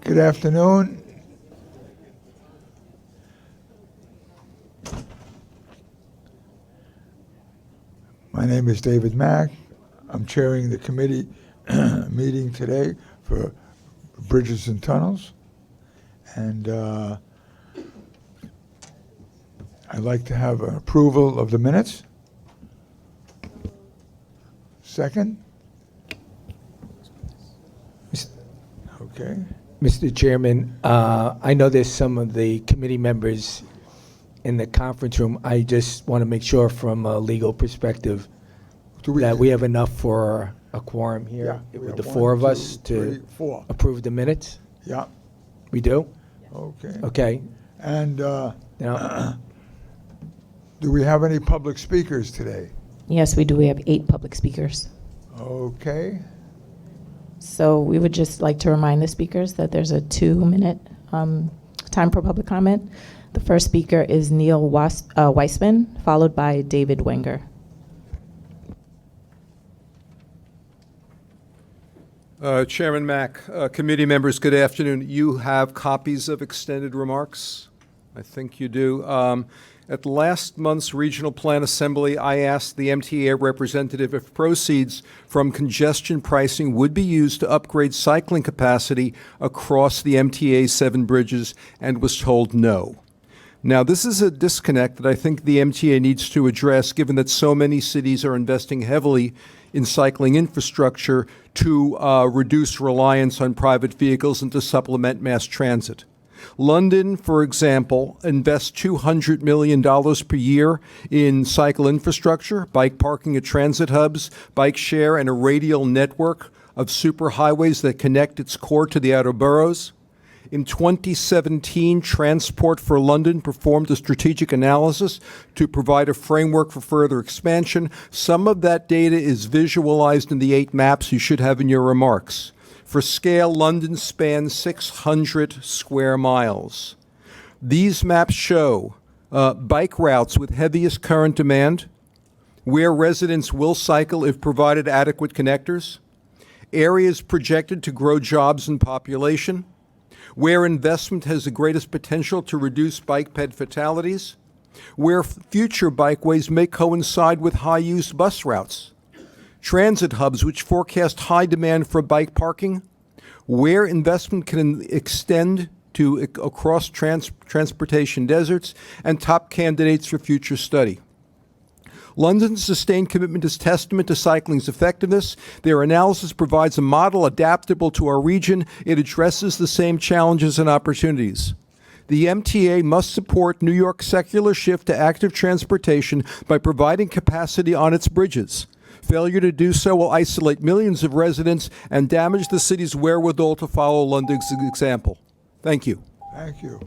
Good afternoon. My name is David Mack. I'm chairing the committee meeting today for Bridges and Tunnels. And I'd like to have an approval of the minutes. Second? Okay. Mr. Chairman, I know there's some of the committee members in the conference room. I just want to make sure from a legal perspective that we have enough for a quorum here with the four of us to approve the minutes. Yeah. We do? Okay. Okay. And Now, do we have any public speakers today? Yes, we do. We have 8 public speakers. Okay. So we would just like to remind the speakers that there's a 2-minute time for public comment. The first speaker is Neil Weissman, followed by David Wenger. Chairman Mack, committee members, good afternoon. You have copies of extended remarks? I think you do. At last month's Regional Plan Assembly, I asked the MTA representative if proceeds from congestion pricing would be used to upgrade cycling capacity across the MTA 7 bridges and was told no. Now, this is a disconnect that I think the MTA needs to address, given that so many cities are investing heavily in cycling infrastructure to reduce reliance on private vehicles and to supplement mass transit. London, for example, invests $200 million per year in cycle infrastructure, bike parking at transit hubs, bike share, and a radial network of superhighways that connect its core to the outer boroughs. In 2017, Transport for London performed a strategic analysis to provide a framework for further expansion. Some of that data is visualized in the 8 maps you should have in your remarks. For scale, London spans 600 square miles. These maps show bike routes with heaviest current demand, where residents will cycle if provided adequate connectors, areas projected to grow jobs and population, where investment has the greatest potential to reduce bike ped fatalities, where future bikeways may coincide with high-use bus routes, transit hubs which forecast high demand for bike parking, where investment can extend to across transportation deserts, and top candidates for future study. London's sustained commitment is testament to cycling's effectiveness. Their analysis provides a model adaptable to our region. It addresses the same challenges and opportunities. The MTA must support New York's secular shift to active transportation by providing capacity on its bridges. Failure to do so will isolate millions of residents and damage the city's wherewithal to follow London's example. Thank you. Thank you.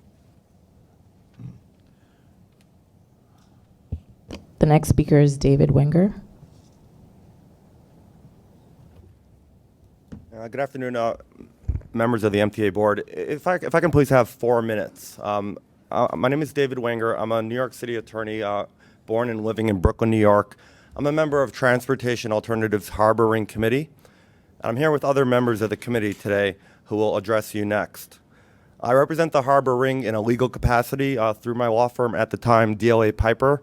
The next speaker is David Wenger. Good afternoon, members of the MTA Board. If I can please have 4 minutes. My name is David Wenger. I'm a New York City attorney, born and living in Brooklyn, New York. I'm a member of Transportation Alternatives Harbor Ring Committee. I'm here with other members of the committee today who will address you next. I represent the Harbor Ring in a legal capacity through my law firm at the time, DLA Piper.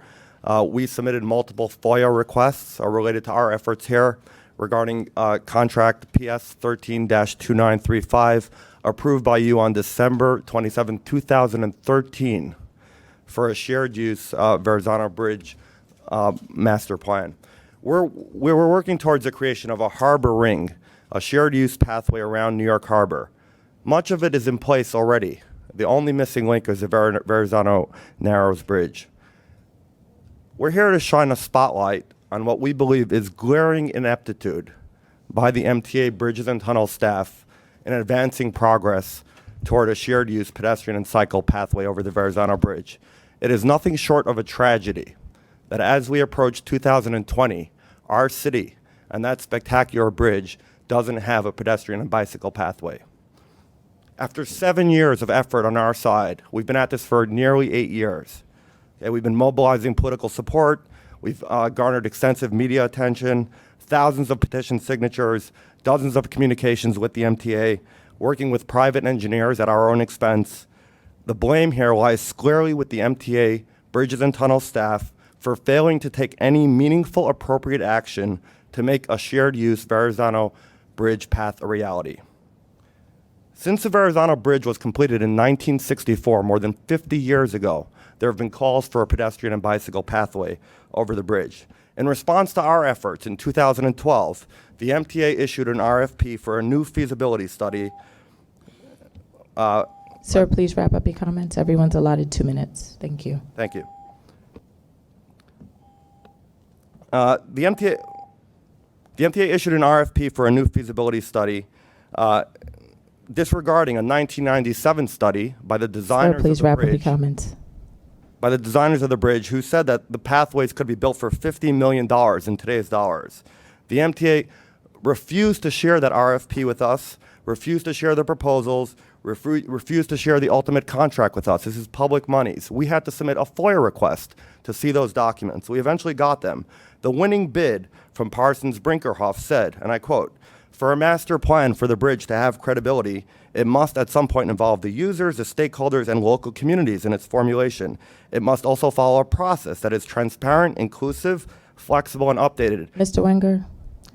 We submitted multiple FOIA requests related to our efforts here regarding contract PS 13-2935 approved by you on December 27, 2013 for a shared use Verrazano Bridge master plan. We're working towards the creation of a harbor ring, a shared use pathway around New York Harbor. Much of it is in place already. The only missing link is the Verrazano Narrows Bridge. We're here to shine a spotlight on what we believe is glaring ineptitude by the MTA Bridges and Tunnel staff in advancing progress toward a shared use pedestrian and cycle pathway over the Verrazano Bridge. It is nothing short of a tragedy that as we approach 2020, our city and that spectacular bridge doesn't have a pedestrian and bicycle pathway. After 7 years of effort on our side, we've been at this for nearly 8 years. Okay, we've been mobilizing political support. We've garnered extensive media attention, thousands of petition signatures, dozens of communications with the MTA. working with private engineers at our own expense. The blame here lies squarely with the MTA Bridges and Tunnels staff for failing to take any meaningful appropriate action to make a shared-use Verrazano Bridge path a reality. Since the Verrazano Bridge was completed in 1964, more than 50 years ago, there have been calls for a pedestrian and bicycle pathway over the bridge. In response to our efforts in 2012, the MTA issued an RFP for a new feasibility study. Sir, please wrap up your comments. Everyone's allotted 2 minutes. Thank you. Thank you. The MTA issued an RFP for a new feasibility study, disregarding a 1997 study by the Sir, designers please of the wrap up your bridge. comments. By the designers of the bridge, who said that the pathways could be built for $50 million in today's dollars. The MTA refused to share that RFP with us, refused to share the proposals, refused to share the ultimate contract with us. This is public monies. We had to submit a FOIA request to see those documents. We eventually got them. The winning bid from Parsons Brinkerhoff said, and I quote, "For a master plan for the bridge to have credibility, it must at some point involve the users, the stakeholders, and local communities in its formulation. It must also follow a process that is transparent, inclusive, flexible, and updated." Mr. Wenger,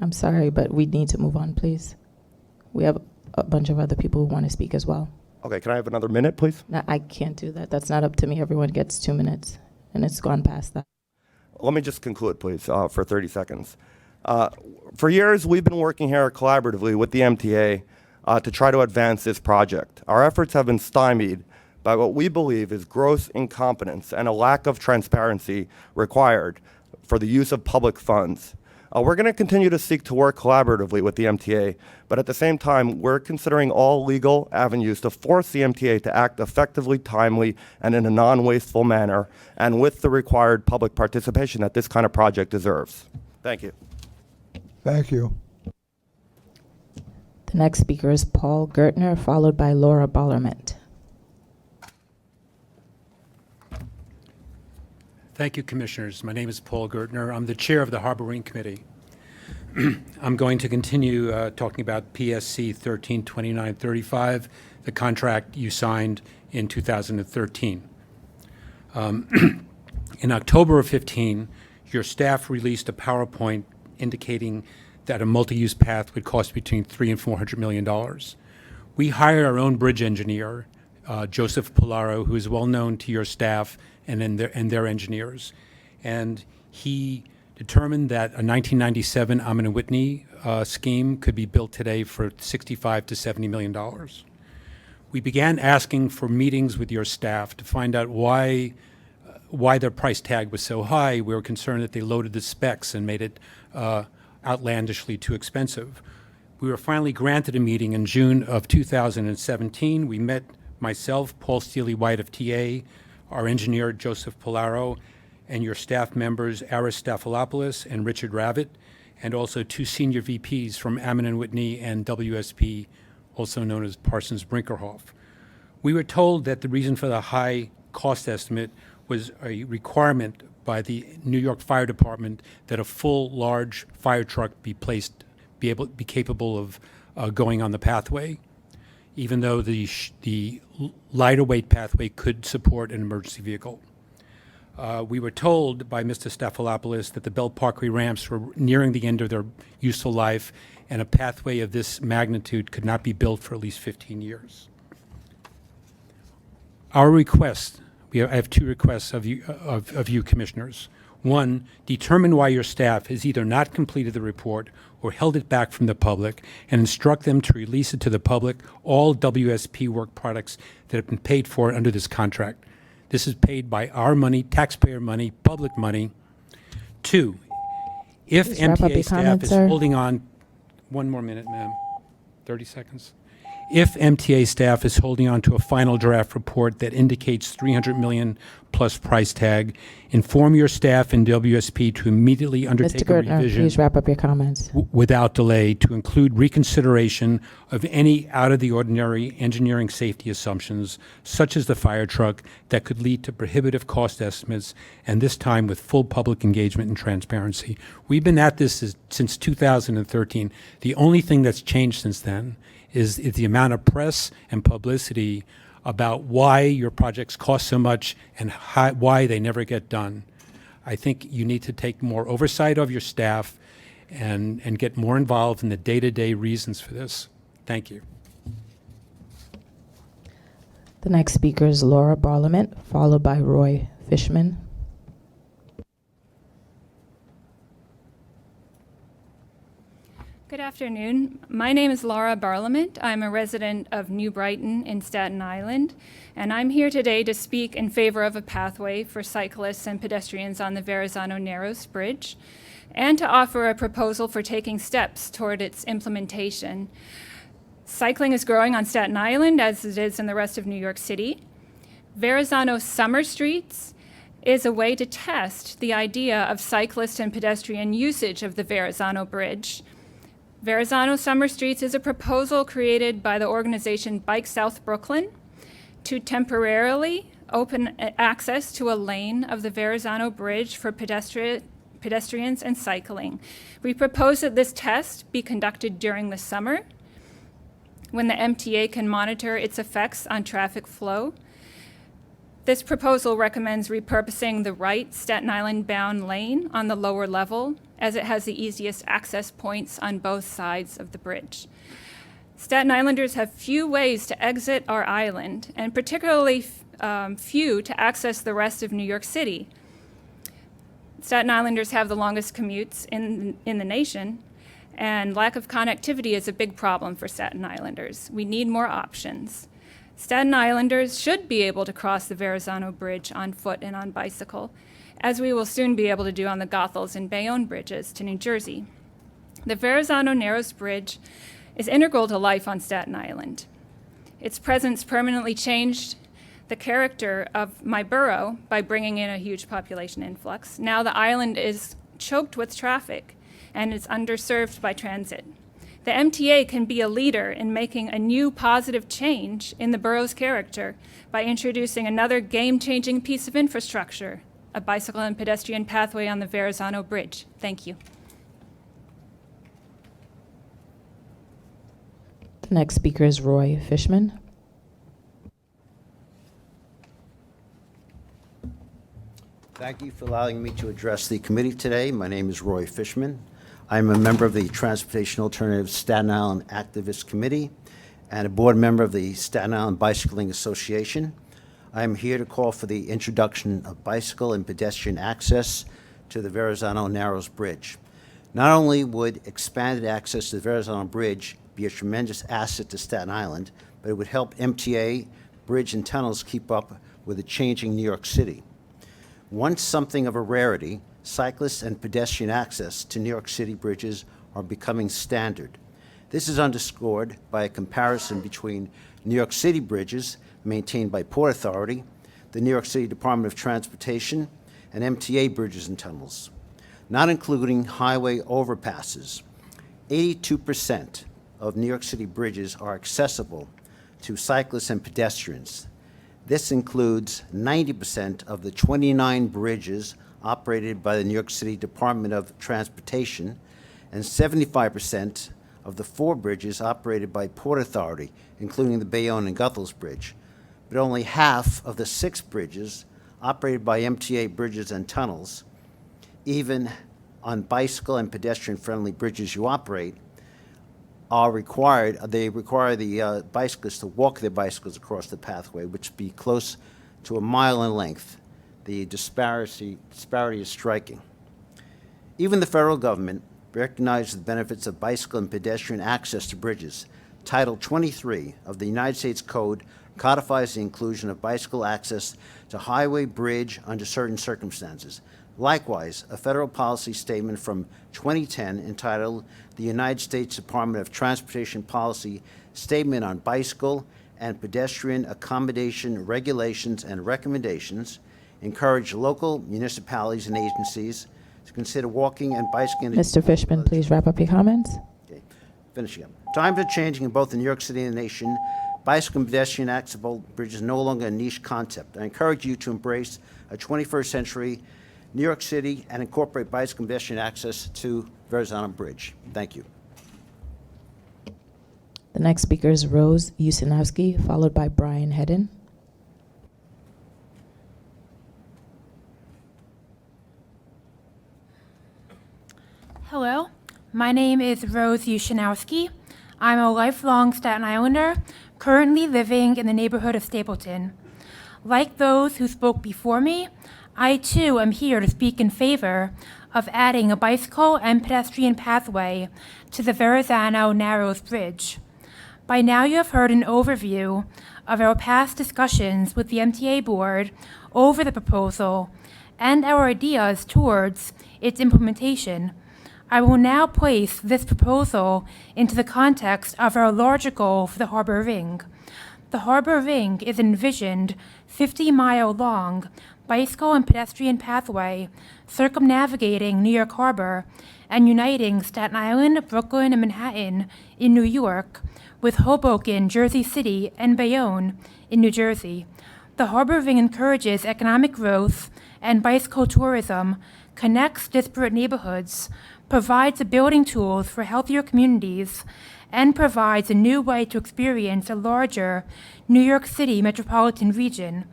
I'm sorry, but we need to move on, please. We have a bunch of other people who want to speak as well. Okay, can I have another minute, please? No, I can't do that. That's not up to me. Everyone gets 2 minutes, and it's gone past that. Let me just conclude, please, for 30 seconds. For years, we've been working here collaboratively with the MTA to try to advance this project. Our efforts have been stymied by what we believe is gross incompetence and a lack of transparency required for the use of public funds. We're going to continue to seek to work collaboratively with the MTA, but at the same time, we're considering all legal avenues to force the MTA to act effectively, timely, and in a non-wasteful manner, and with the required public participation that this kind of project deserves. Thank you. Thank you. The next speaker is Paul Gertner, followed by Laura Ballerment. Thank you, Commissioners. My name is Paul Gertner. I'm the chair of the Harbor Marine Committee. I'm going to continue talking about PSC 132935, the contract you signed in 2013. In October of 15, your staff released a PowerPoint indicating that a multi-use path would cost between $300 and $400 million. We hired our own bridge engineer, Joseph Polaro, who is well known to your staff and their engineers. And he determined that a 1997 Amman & Whitney scheme could be built today for $65 to $70 million. We began asking for meetings with your staff to find out why their price tag was so high. We were concerned that they loaded the specs and made it outlandishly too expensive. We were finally granted a meeting in June of 2017. We met myself, Paul Steely-White of TA, our engineer, Joseph Polaro, and your staff members, Aris Staphylopoulos and Richard Ravitt, and also two senior VPs from Amman & Whitney and WSP, also known as Parsons Brinkerhoff. We were told that the reason for the high cost estimate was a requirement by the New York Fire Department that a full, large fire truck be capable of going on the pathway, even though the lighter weight pathway could support an emergency vehicle. We were told by Mr. Staphylopoulos that the Belt Parkway ramps were nearing the end of their useful life, and a pathway of this magnitude could not be built for at least 15 years. Our request, I have two requests of you commissioners. One, determine why your staff has either not completed the report or held it back from the public, and instruct them to release it to the public, all WSP work products that have been paid for under this contract. This is paid by our money, taxpayer money, public money. Two, if Please wrap up your MTA staff comments, is sir. holding on, one more minute, ma'am, 30 seconds. If MTA staff is holding on to a final draft report that indicates $300 million plus price tag, inform your staff and WSP to immediately undertake Mr. a Gertner, revision please wrap up your comments. without delay to include reconsideration of any out-of-the-ordinary engineering safety assumptions, such as the fire truck, that could lead to prohibitive cost estimates, and this time with full public engagement and transparency. We've been at this since 2013. The only thing that's changed since then is the amount of press and publicity about why your projects cost so much and why they never get done. I think you need to take more oversight of your staff and get more involved in the day-to-day reasons for this. Thank you. The next speaker is Laura Barlament, followed by Roy Fishman. Good afternoon. My name is Laura Barlament. I'm a resident of New Brighton in Staten Island, and I'm here today to speak in favor of a pathway for cyclists and pedestrians on the Verrazano Narrows Bridge, and to offer a proposal for taking steps toward its implementation. Cycling is growing on Staten Island, as it is in the rest of New York City. Verrazano Summer Streets is a way to test the idea of cyclist and pedestrian usage of the Verrazano Bridge. Verrazano Summer Streets is a proposal created by the organization Bike South Brooklyn to temporarily open access to a lane of the Verrazano Bridge for pedestrians and cycling. We propose that this test be conducted during the summer, when the MTA can monitor its effects on traffic flow. This proposal recommends repurposing the right Staten Island-bound lane on the lower level, as it has the easiest access points on both sides of the bridge. Staten Islanders have few ways to exit our island, and particularly few to access the rest of New York City. Staten Islanders have the longest commutes in the nation, and lack of connectivity is a big problem for Staten Islanders. We need more options. Staten Islanders should be able to cross the Verrazano Bridge on foot and on bicycle, as we will soon be able to do on the Goethals and Bayonne bridges to New Jersey. The Verrazano Narrows Bridge is integral to life on Staten Island. Its presence permanently changed the character of my borough by bringing in a huge population influx. Now the island is choked with traffic and is underserved by transit. The MTA can be a leader in making a new positive change in the borough's character by introducing another game-changing piece of infrastructure, a bicycle and pedestrian pathway on the Verrazano Bridge. Thank you. The next speaker is Roy Fishman. Thank you for allowing me to address the committee today. My name is Roy Fishman. I'm a member of the Transportation Alternatives Staten Island Activist Committee and a board member of the Staten Island Bicycling Association. I am here to call for the introduction of bicycle and pedestrian access to the Verrazano Narrows Bridge. Not only would expanded access to the Verrazano Bridge be a tremendous asset to Staten Island, but it would help MTA, Bridge and Tunnels keep up with a changing New York City. Once something of a rarity, cyclists and pedestrian access to New York City bridges are becoming standard. This is underscored by a comparison between New York City bridges maintained by Port Authority, the New York City Department of Transportation, and MTA bridges and tunnels. Not including highway overpasses, 82% of New York City bridges are accessible to cyclists and pedestrians. This includes 90% of the 29 bridges operated by the New York City Department of Transportation and 75% of the 4 bridges operated by Port Authority, including the Bayonne and Goethals Bridge, but only half of the 6 bridges operated by MTA Bridges and Tunnels. Even on bicycle and pedestrian-friendly bridges you operate, they require the bicyclists to walk their bicycles across the pathway, which would be close to a mile in length. The disparity is striking. Even the federal government recognizes the benefits of bicycle and pedestrian access to bridges. Title 23 of the United States Code codifies the inclusion of bicycle access to highway, bridge under certain circumstances. Likewise, a federal policy statement from 2010 entitled the United States Department of Transportation Policy Statement on Bicycle and Pedestrian Accommodation Regulations and Recommendations encourage local municipalities and agencies to consider walking and bicycling. Mr. Fishman, please wrap up your comments. Okay, finishing up. Times are changing in both New York City and the nation. Bicycle and pedestrian accessible bridges are no longer a niche concept. I encourage you to embrace a 21st century New York City and incorporate bicycle and pedestrian access to Verrazano Bridge. Thank you. The The next speaker is Rose Usinowski, followed by Brian Hedden. Hello, my name is Rose Ushanowski. I'm a lifelong Staten Islander, currently living in the neighborhood of Stapleton. Like those who spoke before me, I too am here to speak in favor of adding a bicycle and pedestrian pathway to the Verrazano Narrows Bridge. By now you have heard an overview of our past discussions with the MTA Board over the proposal and our ideas towards its implementation. I will now place this proposal into the context of our larger goal for the Harbor Ring. The Harbor Ring is envisioned 50-mile-long bicycle and pedestrian pathway circumnavigating New York Harbor and uniting Staten Island, Brooklyn, and Manhattan in New York with Hoboken, Jersey City, and Bayonne in New Jersey. The Harbor Ring encourages economic growth and bicycle tourism, connects disparate neighborhoods, provides the building tools for healthier communities, and provides a new way to experience a larger New York City metropolitan region.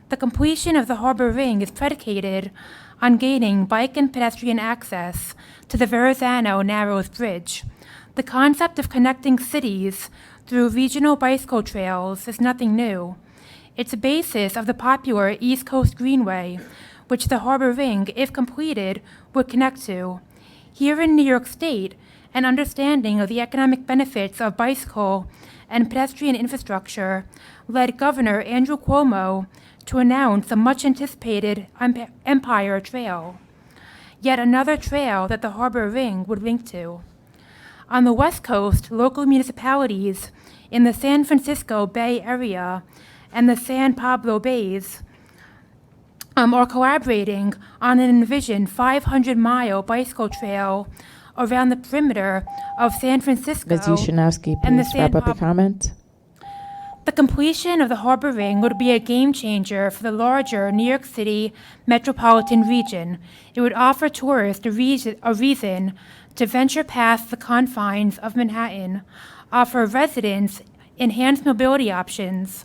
The completion of the Harbor Ring is predicated on gaining bike and pedestrian access to the Verrazano Narrows Bridge. The concept of connecting cities through regional bicycle trails is nothing new. It's a basis of the popular East Coast Greenway, which the Harbor Ring, if completed, would connect to. Here in New York State, an understanding of the economic benefits of bicycle and pedestrian infrastructure led Governor Andrew Cuomo to announce the much-anticipated Empire Trail, yet another trail that the Harbor Ring would link to. On the West Coast, local municipalities in the San Francisco Bay Area and the San Pablo Bays are collaborating on an envisioned 500-mile bicycle trail around the perimeter of San Francisco. Ms. Usinowski, and the please San wrap up your Pab- comment. The completion of the Harbor Ring would be a game changer for the larger New York City metropolitan region. It would offer tourists a reason to venture past the confines of Manhattan, offer residents enhanced mobility options,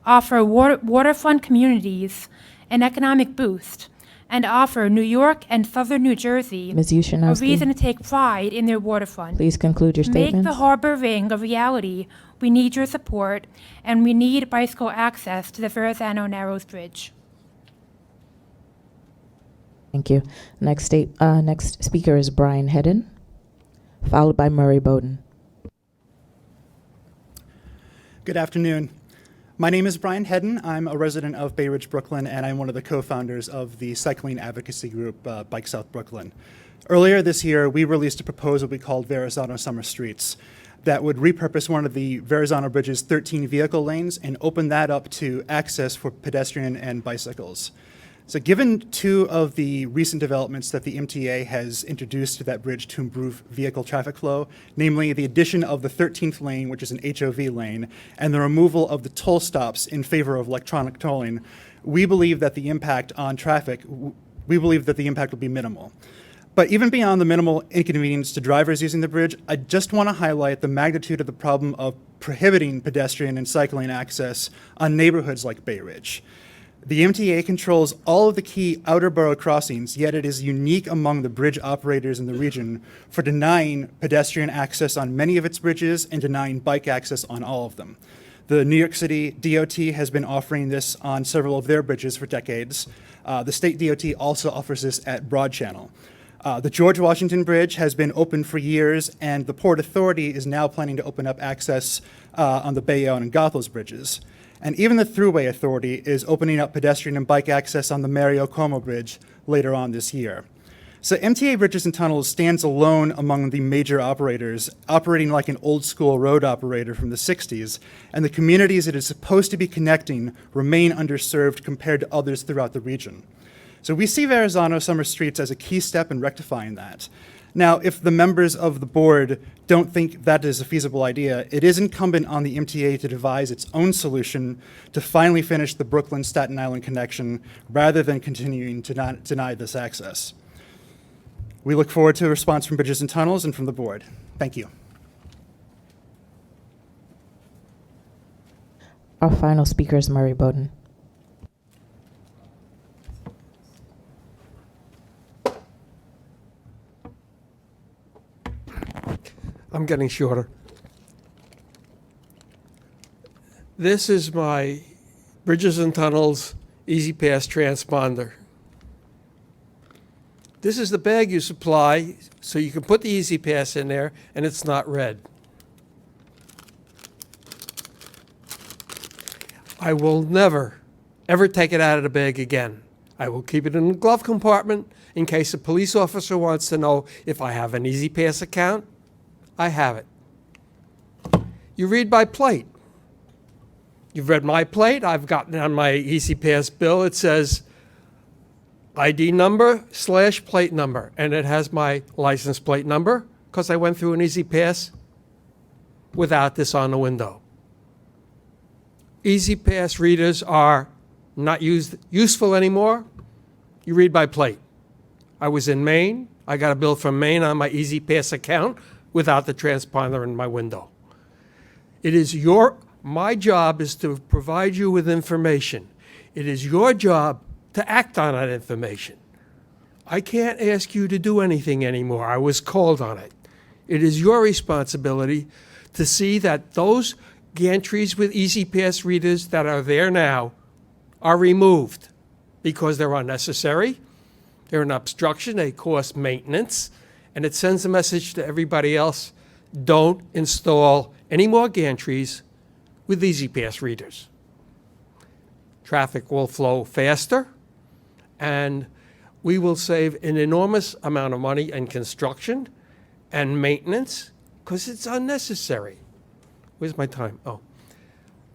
offer waterfront communities an economic boost, and offer New York and southern New Jersey Ms. a Usinowski, reason to take pride in their waterfront. please conclude your To make statement. the Harbor Ring a reality, we need your support, and we need bicycle access to the Verrazano Narrows Bridge. Thank you. Next speaker is Brian Hedden, followed by Murray Bowden. Good afternoon. My name is Brian Hedden. I'm a resident of Bay Ridge, Brooklyn, and I'm one of the co-founders of the cycling advocacy group Bike South Brooklyn. Earlier this year, we released a proposal we called Verrazano Summer Streets that would repurpose one of the Verrazano Bridge's 13 vehicle lanes and open that up to access for pedestrian and bicycles. So given two of the recent developments that the MTA has introduced to that bridge to improve vehicle traffic flow, namely the addition of the 13th lane, which is an HOV lane, and the removal of the toll stops in favor of electronic tolling, we believe that the impact on traffic, will be minimal. But even beyond the minimal inconvenience to drivers using the bridge, I just want to highlight the magnitude of the problem of prohibiting pedestrian and cycling access on neighborhoods like Bay Ridge. The MTA controls all of the key outer borough crossings, yet it is unique among the bridge operators in the region for denying pedestrian access on many of its bridges and denying bike access on all of them. The New York City DOT has been offering this on several of their bridges for decades. The state DOT also offers this at Broad Channel. The George Washington Bridge has been open for years, and the Port Authority is now planning to open up access on the Bayonne and Goethals bridges. And even the Thruway Authority is opening up pedestrian and bike access on the Mario Cuomo Bridge later on this year. So MTA Bridges and Tunnels stands alone among the major operators, operating like an old school road operator from the 60s, and the communities it is supposed to be connecting remain underserved compared to others throughout the region. So we see Verrazano Summer Streets as a key step in rectifying that. Now, if the members of the board don't think that is a feasible idea, it is incumbent on the MTA to devise its own solution to finally finish the Brooklyn-Staten Island connection rather than continuing to not deny this access. We look forward to a response from Bridges and Tunnels and from the board. Thank you. Our final speaker is Murray Bowden. I'm getting shorter. This is my Bridges and Tunnels Easy Pass transponder. This is the bag you supply so you can put the Easy Pass in there and it's not red. I will never, ever take it out of the bag again. I will keep it in the glove compartment in case a police officer wants to know if I have an Easy Pass account. I have it. You read my plate. You've read my plate. I've gotten on my Easy Pass bill. It says ID number / plate number. And it has my license plate number because I went through an Easy Pass without this on the window. Easy Pass readers are not useful anymore. You read my plate. I was in Maine. I got a bill from Maine on my Easy Pass account without the transponder in my window. It is my job is to provide you with information. It is your job to act on that information. I can't ask you to do anything anymore. I was called on it. It is your responsibility to see that those gantries with Easy Pass readers that are there now are removed because they're unnecessary. They're an obstruction. They cost maintenance. And it sends a message to everybody else, don't install any more gantries with Easy Pass readers. Traffic will flow faster, and we will save an enormous amount of money in construction and maintenance because it's unnecessary. Where's my time? Oh,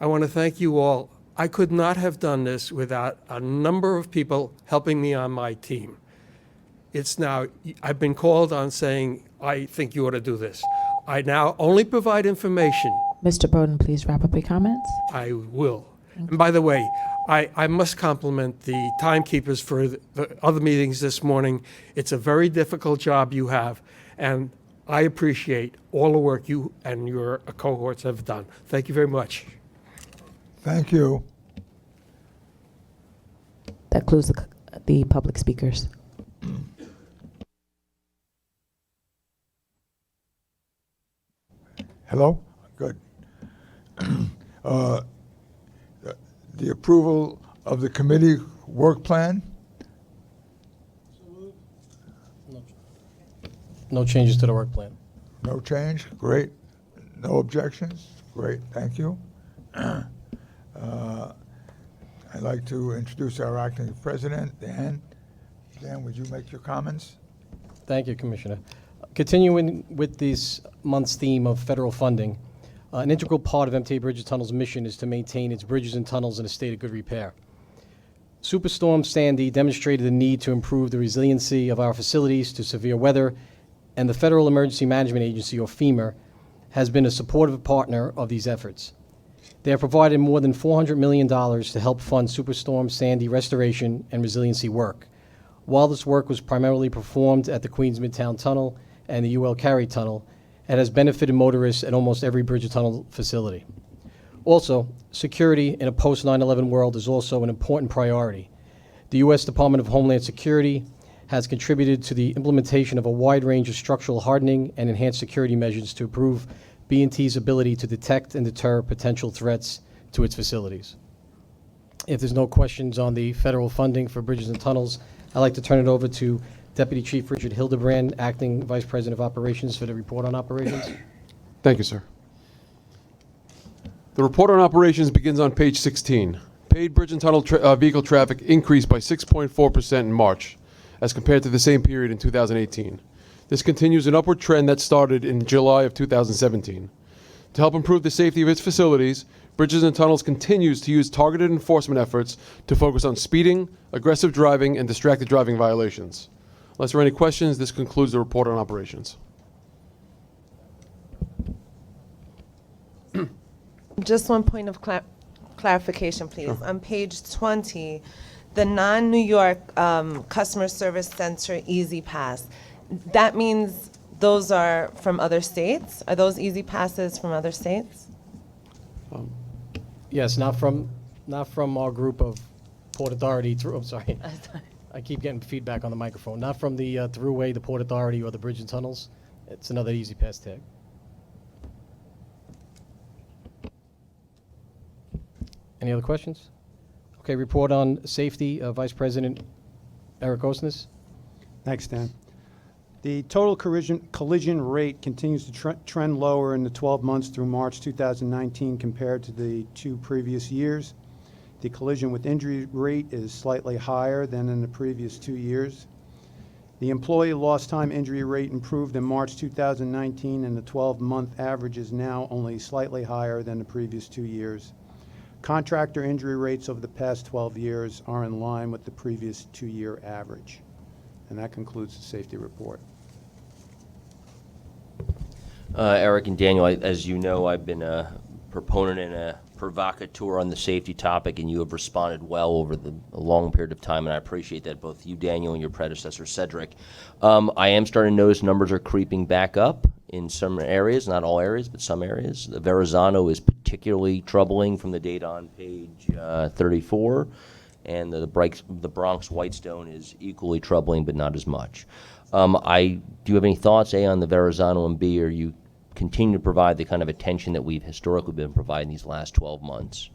I want to thank you all. I could not have done this without a number of people helping me on my team. It's now, I've been called on saying, I think you ought to do this. I now only provide information. Mr. Bowden, please wrap up your comments. I will. And by the way, I must compliment the timekeepers for the other meetings this morning. It's a very difficult job you have, and I appreciate all the work you and your cohorts have done. Thank you very much. Thank you. That concludes the public speakers. Hello? Good. The approval of the committee work plan? No changes to the work plan. No change? Great. No objections? Great, thank you. I'd like to introduce our acting president, Dan. Dan, would you make your comments? Thank you, Commissioner. Continuing with this month's theme of federal funding, an integral part of MTA Bridges Tunnels' mission is to maintain its bridges and tunnels in a state of good repair. Superstorm Sandy demonstrated the need to improve the resiliency of our facilities to severe weather, and the Federal Emergency Management Agency, or FEMA, has been a supportive partner of these efforts. They have provided more than $400 million to help fund Superstorm Sandy restoration and resiliency work. While this work was primarily performed at the Queens Midtown Tunnel and the UL Cary Tunnel, it has benefited motorists at almost every bridge and tunnel facility. Also, security in a post-9/11 world is also an important priority. The U.S. Department of Homeland Security has contributed to the implementation of a wide range of structural hardening and enhanced security measures to improve B&T's ability to detect and deter potential threats to its facilities. If there's no questions on the federal funding for bridges and tunnels, I'd like to turn it over to Deputy Chief Richard Hildebrand, Acting Vice President of Operations, for the report on operations. Thank you, sir. The report on operations begins on page 16. Paid bridge and tunnel vehicle traffic increased by 6.4% in March as compared to the same period in 2018. This continues an upward trend that started in July of 2017. To help improve the safety of its facilities, Bridges and Tunnels continues to use targeted enforcement efforts to focus on speeding, aggressive driving, and distracted driving violations. Unless there are any questions, this concludes the report on operations. Just one point of clarification, please. Sure. On page 20, the non-New York Customer Service Center Easy Pass, that means those are from other states? Are those Easy Passes from other states? Yes, not from our group of Port Authority through, I'm sorry. I keep getting feedback on the microphone. Not from the Thruway, the Port Authority, or the Bridge and Tunnels. It's another Easy Pass tag. Any other questions? Okay, report on safety, Vice President Eric Osnes. Thanks, Dan. The total collision rate continues to trend lower in the 12 months through March 2019 compared to the 2 previous years. The collision with injury rate is slightly higher than in the previous 2 years. The employee lost time injury rate improved in March 2019, and the 12-month average is now only slightly higher than the previous 2 years. Contractor injury rates over the past 12 years are in line with the previous 2-year average. And that concludes the safety report. Eric and Daniel, as you know, I've been a proponent and a provocateur on the safety topic, and you have responded well over a long period of time, and I appreciate that, both you, Daniel, and your predecessor, Cedric. I am starting to notice numbers are creeping back up in some areas, not all areas, but some areas. The Verrazano is particularly troubling from the data on page 34, and the Bronx Whitestone is equally troubling, but not as much. Do you have any thoughts, A, on the Verrazano, and B, are you continue to provide the kind of attention that we've historically been providing these last 12 months?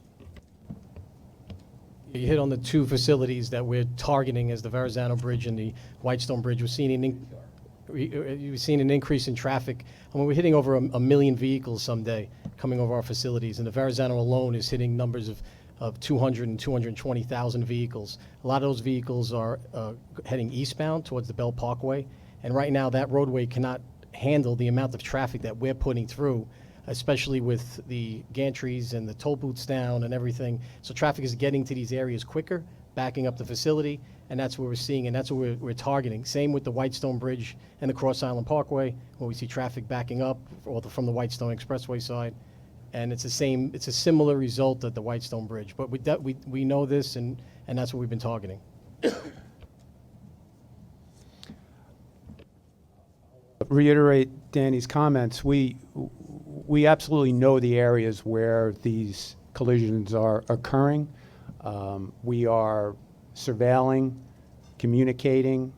You hit on the 2 facilities that we're targeting as the Verrazano Bridge and the Whitestone Bridge. We're seeing an increase in traffic. I mean, we're hitting over a million vehicles someday coming over our facilities, and the Verrazano alone is hitting numbers of 200 and 220,000 vehicles. A lot of those vehicles are heading eastbound towards the Bell Parkway, and right now that roadway cannot handle the amount of traffic that we're putting through, especially with the gantries and the toll booths down and everything. So traffic is getting to these areas quicker, backing up the facility, and that's what we're seeing, and that's what we're targeting. Same with the Whitestone Bridge and the Cross Island Parkway, where we see traffic backing up from the Whitestone Expressway side. And it's a similar result at the Whitestone Bridge. But we know this, and that's what we've been targeting. Reiterate Danny's comments. We absolutely know the areas where these collisions are occurring. We are surveilling, communicating,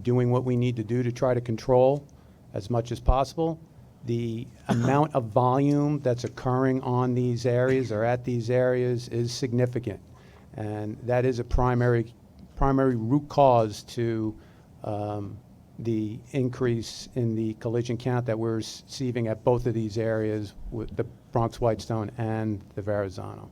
doing what we need to do to try to control as much as possible. The amount of volume that's occurring on these areas or at these areas is significant, and that is a primary root cause to the increase in the collision count that we're receiving at both of these areas, with the Bronx Whitestone and the Verrazano.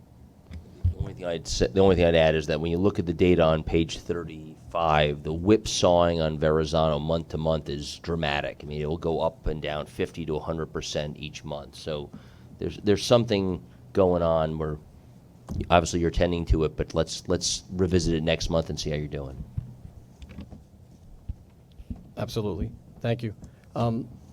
The only thing I'd add is that when you look at the data on page 35, the whipsawing on Verrazano month to month is dramatic. I mean, it will go up and down 50 to 100% each month. So there's something going on where obviously you're tending to it, but let's revisit it next month and see how you're doing. Absolutely. Thank you.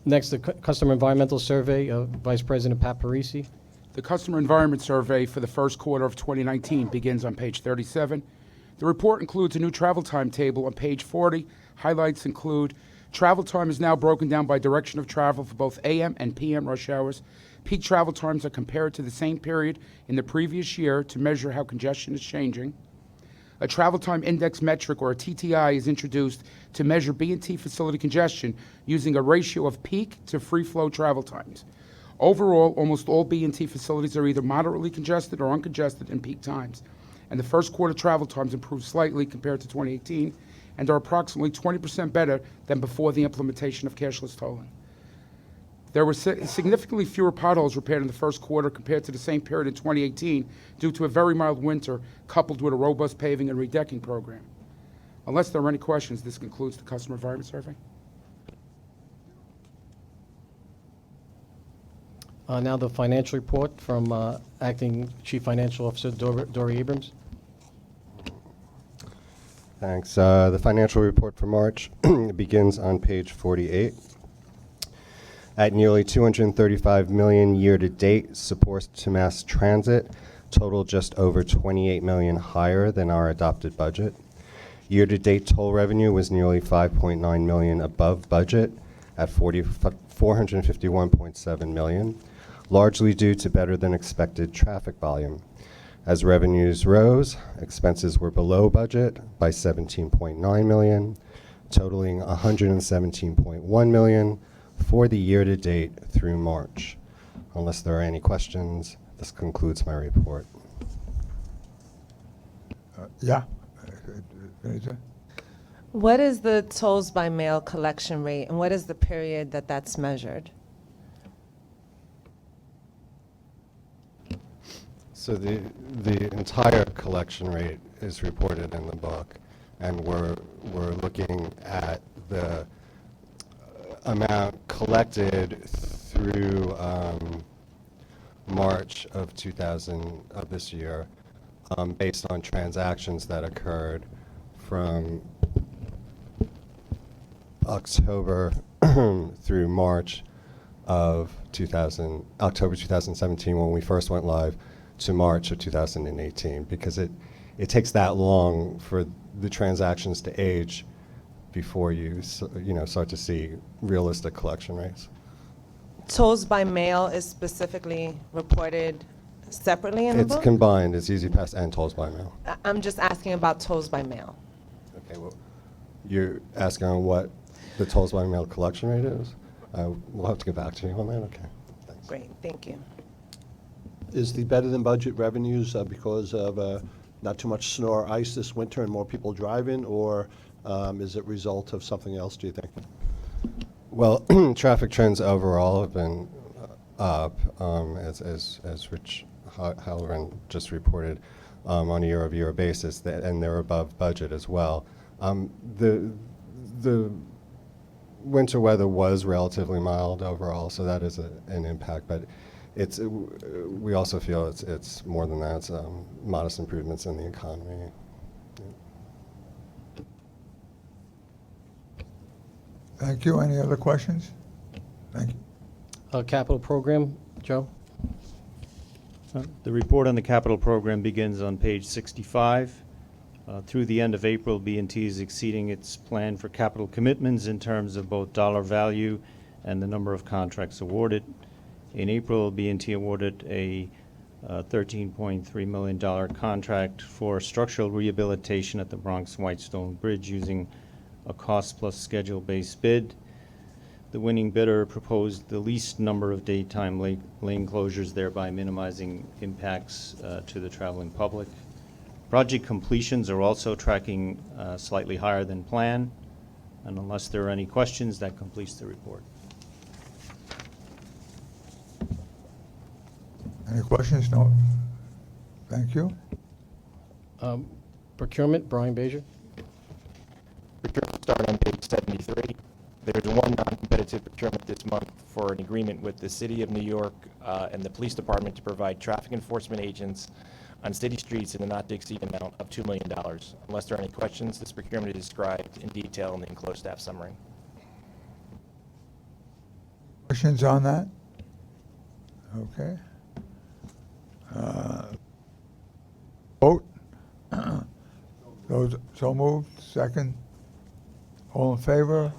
Next, the Customer Environmental Survey, Vice President Pat Parisi. The Customer Environment Survey for the first quarter of 2019 begins on page 37. The report includes a new travel time table on page 40. Highlights include travel time is now broken down by direction of travel for both AM and PM rush hours. Peak travel times are compared to the same period in the previous year to measure how congestion is changing. A travel time index metric, or a TTI, is introduced to measure B&T facility congestion using a ratio of peak to free flow travel times. Overall, almost all B&T facilities are either moderately congested or uncongested in peak times, and the first quarter travel times improved slightly compared to 2018 and are approximately 20% better than before the implementation of cashless tolling. There were significantly fewer potholes repaired in the first quarter compared to the same period in 2018 due to a very mild winter coupled with a robust paving and redecking program. Unless there are any questions, this concludes the Customer Environment Survey. Now the financial report from Acting Chief Financial Officer Dory Abrams. Thanks. The financial report for March begins on page 48. At nearly $235 million year-to-date, support to mass transit total just over $28 million higher than our adopted budget. Year-to-date toll revenue was nearly $5.9 million above budget at $451.7 million, largely due to better than expected traffic volume. As revenues rose, expenses were below budget by 17.9 million, totaling 117.1 million for the year-to-date through March. Unless there are any questions, this concludes my report. Yeah. What is the tolls by mail collection rate, and what is the period that that's measured? So the entire collection rate is reported in the book, and we're looking at the amount collected through March of this year, based on transactions that occurred from October through March of October 2017, when we first went live, to March of 2018, because it takes that long for the transactions to age before you start to see realistic collection rates. Tolls by mail is specifically reported separately in the It's book? combined. It's Easy Pass and tolls by mail. I'm just asking about tolls by mail. Okay, well, you're asking on what the tolls by mail collection rate is? We'll have to get back to you on that. Okay. Thanks. Great, thank you. Is the better than budget revenues because of not too much snow or ice this winter and more people driving, or is it a result of something else, do you think? Well, traffic trends overall have been up, as Rich Halloran just reported, on a year-over-year basis, and they're above budget as well. The winter weather was relatively mild overall, so that is an impact, but we also feel it's more than that. It's modest improvements in the economy. Thank you. Any other questions? Thank you. Capital program, Joe? The report on the capital program begins on page 65. Through the end of April, B&T is exceeding its plan for capital commitments in terms of both dollar value and the number of contracts awarded. In April, B&T awarded a $13.3 million contract for structural rehabilitation at the Bronx Whitestone Bridge using a cost-plus schedule-based bid. The winning bidder proposed the least number of daytime lane closures, thereby minimizing impacts to the traveling public. Project completions are also tracking slightly higher than planned, and unless there are any questions, that completes the report. Any questions? No. Thank you. Procurement, Brian Bajer. Procurement start on page 73. There's one non-competitive procurement this month for an agreement with the City of New York and the Police Department to provide traffic enforcement agents on city streets in the not-to-exceed amount of $2 million. Unless there are any questions, this procurement is described in detail in the enclosed staff summary. Questions on that? Okay. Vote. Those so moved. Second. All in favor?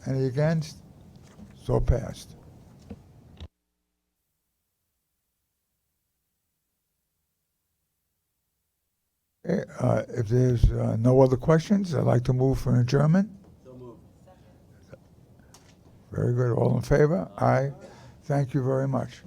Any against? So passed. Okay, if there's no other questions, I'd like to move for an adjournment. So moved. Very good. All in favor? Aye. Thank you very much.